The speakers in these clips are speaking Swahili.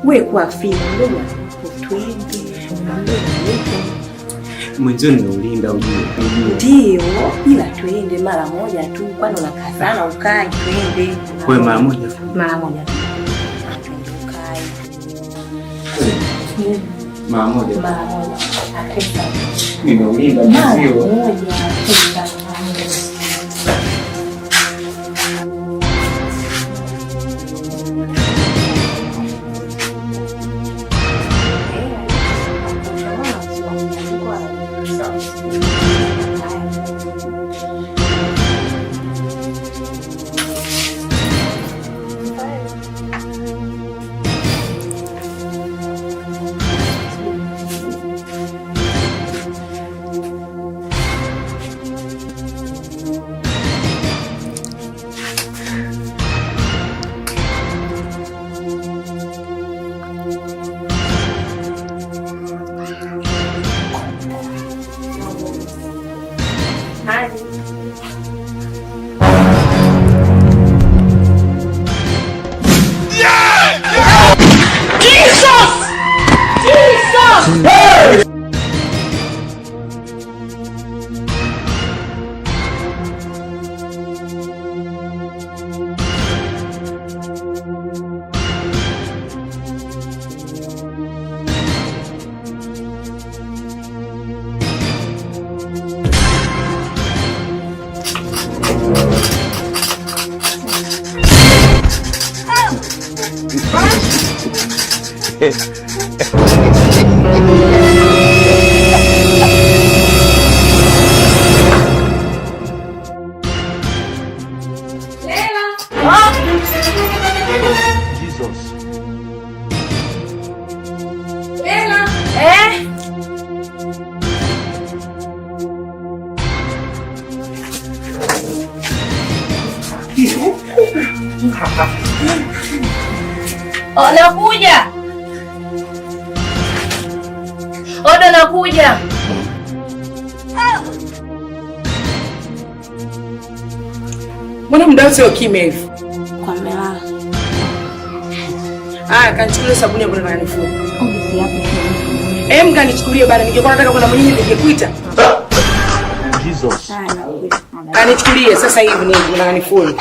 Wewe kwa fili ndio twende. Mwanzo nimeulinda ujue. Ndio, ila twende mara moja tu, kwani unakazana ukae twende. Kwa mara moja. Mara moja. Twende ukae. Mara moja. Mara moja. Hakika. Nimeulinda mzio. Nakuja. Oda nakuja. Mbona muda sio kimya hivi? Kwa mela. Kanichukulie sabuni hapo na nifue. Ongezi hapo. Kanichukulie bana, ningekuwa nataka kwenda mwenyewe ningekuita. Jesus. Kanichukulie sasa hivi nataka nifue.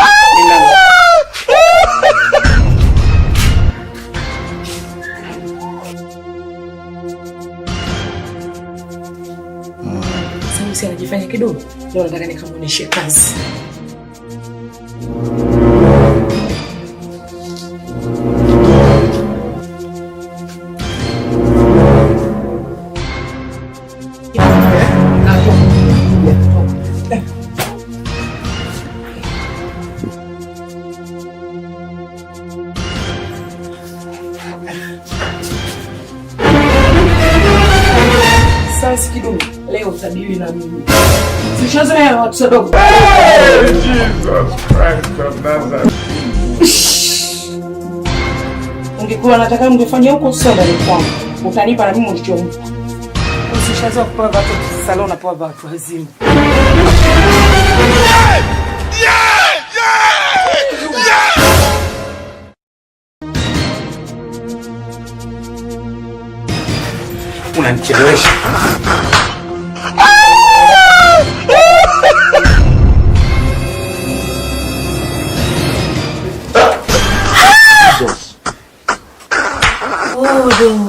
Sasa anajifanya kidogo. Leo nataka nikamuoneshe kazi. Sasa kidogo leo utabiri na mimi. Sishazoea watu wadogo. Jesus Christ of Nazareth. Ungekuwa nataka mngefanya huko soda ni kwangu. Utanipa na mimi ulichompa. Usishazoea kupewa watu salon na pewa watu wazima. Unanichelewesha. Oh,